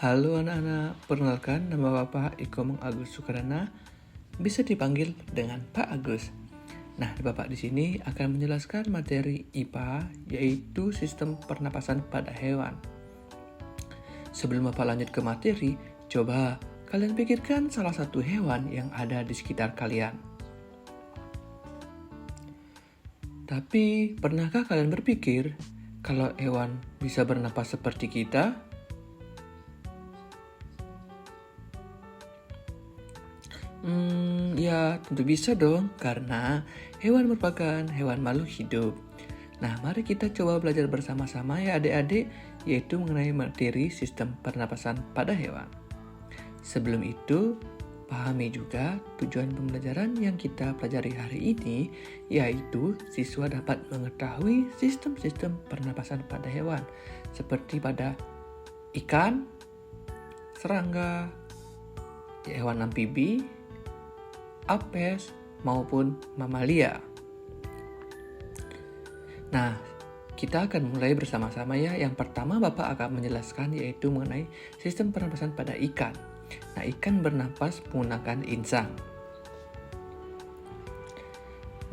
Halo anak-anak, perkenalkan nama Bapak Ikomong Agus Sukadana, bisa dipanggil dengan Pak Agus. Nah, Bapak di sini akan menjelaskan materi IPA, yaitu sistem pernapasan pada hewan. Sebelum Bapak lanjut ke materi, coba kalian pikirkan salah satu hewan yang ada di sekitar kalian. Tapi, pernahkah kalian berpikir kalau hewan bisa bernapas seperti kita? Ya tentu bisa dong, karena hewan merupakan hewan makhluk hidup. Nah, mari kita coba belajar bersama-sama ya adik-adik, yaitu mengenai materi sistem pernapasan pada hewan. Sebelum itu, pahami juga tujuan pembelajaran yang kita pelajari hari ini, yaitu siswa dapat mengetahui sistem-sistem pernapasan pada hewan, seperti pada ikan, serangga, hewan amfibi, apes, maupun mamalia. Nah, kita akan mulai bersama-sama ya. Yang pertama Bapak akan menjelaskan yaitu mengenai sistem pernapasan pada ikan. Nah, ikan bernapas menggunakan insang.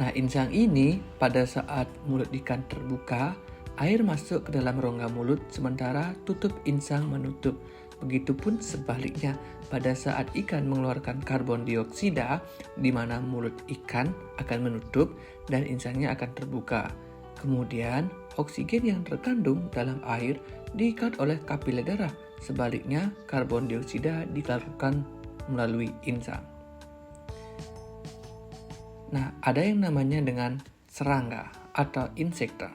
Nah, insang ini pada saat mulut ikan terbuka, air masuk ke dalam rongga mulut sementara tutup insang menutup. Begitupun sebaliknya, pada saat ikan mengeluarkan karbon dioksida, di mana mulut ikan akan menutup dan insangnya akan terbuka. Kemudian, oksigen yang terkandung dalam air diikat oleh kapiler darah. Sebaliknya, karbon dioksida dikeluarkan melalui insang. Nah, ada yang namanya dengan serangga atau insekta.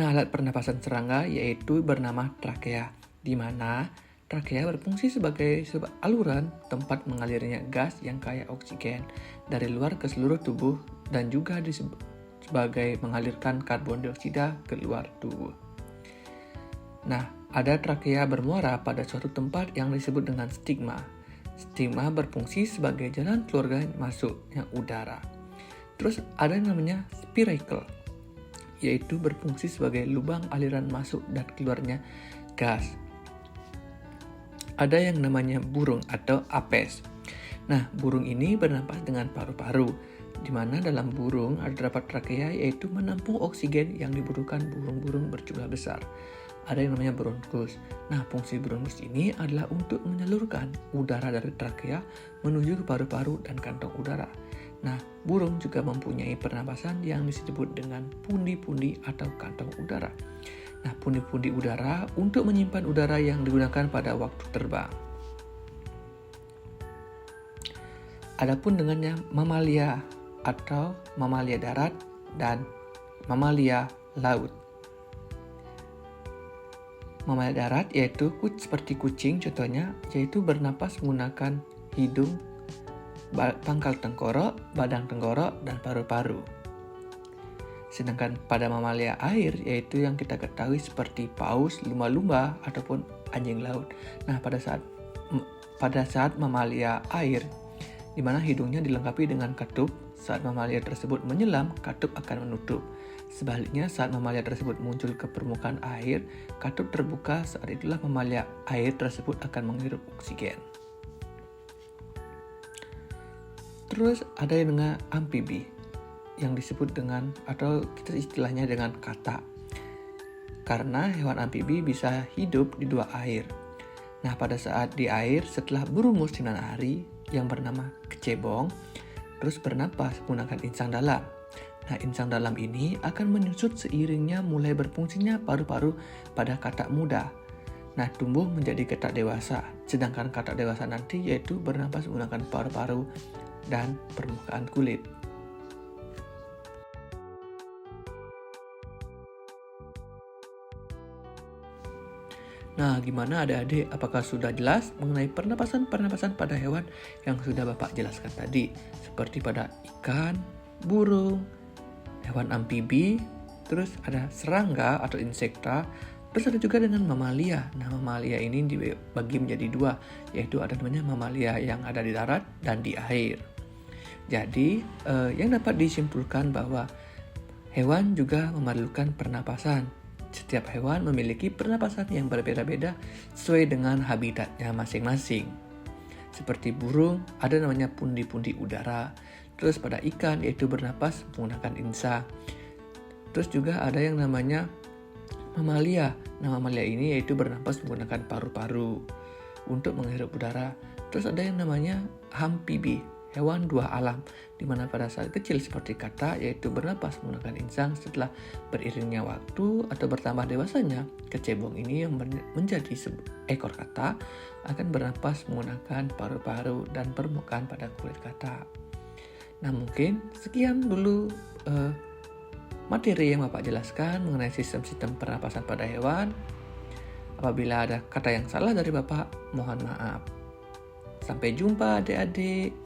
Nah, alat pernapasan serangga yaitu bernama trakea, di mana trakea berfungsi sebagai aluran tempat mengalirnya gas yang kaya oksigen dari luar ke seluruh tubuh dan juga sebagai mengalirkan karbon dioksida ke luar tubuh. Nah, ada trakea bermuara pada suatu tempat yang disebut dengan stigma. Stigma berfungsi sebagai jalan keluar masuknya udara. Terus ada yang namanya spiracle, yaitu berfungsi sebagai lubang aliran masuk dan keluarnya gas. Ada yang namanya burung atau apes. Nah, burung ini bernapas dengan paru-paru, di mana dalam burung terdapat trakea yaitu menampung oksigen yang dibutuhkan burung-burung berjumlah besar. Ada yang namanya bronkus. Nah, fungsi bronkus ini adalah untuk menyalurkan udara dari trakea menuju ke paru-paru dan kantong udara. Nah, burung juga mempunyai pernapasan yang disebut dengan pundi-pundi atau kantong udara. Nah, pundi-pundi udara untuk menyimpan udara yang digunakan pada waktu terbang. Adapun dengannya mamalia atau mamalia darat dan mamalia laut. Mamalia darat yaitu seperti kucing contohnya, yaitu bernapas menggunakan hidung, pangkal tengkorak, badan tengkorak, dan paru-paru. Sedangkan pada mamalia air, yaitu yang kita ketahui seperti paus, lumba-lumba, ataupun anjing laut. Nah, pada saat mamalia air, di mana hidungnya dilengkapi dengan katup, saat mamalia tersebut menyelam, katup akan menutup. Sebaliknya, saat mamalia tersebut muncul ke permukaan air, katup terbuka, saat itulah mamalia air tersebut akan menghirup oksigen. Terus ada yang dengan amfibi, yang disebut dengan atau kita istilahnya dengan kata. Karena hewan amfibi bisa hidup di dua air. Nah, pada saat di air setelah berumur 9 hari yang bernama kecebong, terus bernapas menggunakan insang dalam. Nah, insang dalam ini akan menyusut seiringnya mulai berfungsinya paru-paru pada katak muda. Nah, tumbuh menjadi katak dewasa. Sedangkan katak dewasa nanti yaitu bernapas menggunakan paru-paru dan permukaan kulit. Nah, gimana adik-adik? Apakah sudah jelas mengenai pernapasan-pernapasan pada hewan yang sudah Bapak jelaskan tadi? Seperti pada ikan, burung, hewan amfibi, terus ada serangga atau insekta, terus ada juga dengan mamalia. Nah, mamalia ini dibagi menjadi dua, yaitu ada namanya mamalia yang ada di darat dan di air. Jadi, yang dapat disimpulkan bahwa hewan juga memerlukan pernapasan. Setiap hewan memiliki pernapasan yang berbeda-beda sesuai dengan habitatnya masing-masing. Seperti burung, ada namanya pundi-pundi udara. Terus pada ikan, yaitu bernapas menggunakan insang. Terus juga ada yang namanya mamalia. Nah, mamalia ini yaitu bernapas menggunakan paru-paru untuk menghirup udara. Terus ada yang namanya amfibi, hewan dua alam, di mana pada saat kecil seperti kata, yaitu bernapas menggunakan insang. Setelah beriringnya waktu atau bertambah dewasanya, kecebong ini yang menjadi ekor kata akan bernapas menggunakan paru-paru dan permukaan pada kulit kata. Nah, mungkin sekian dulu materi yang Bapak jelaskan mengenai sistem-sistem pernapasan pada hewan. Apabila ada kata yang salah dari Bapak, mohon maaf. Sampai jumpa adik-adik.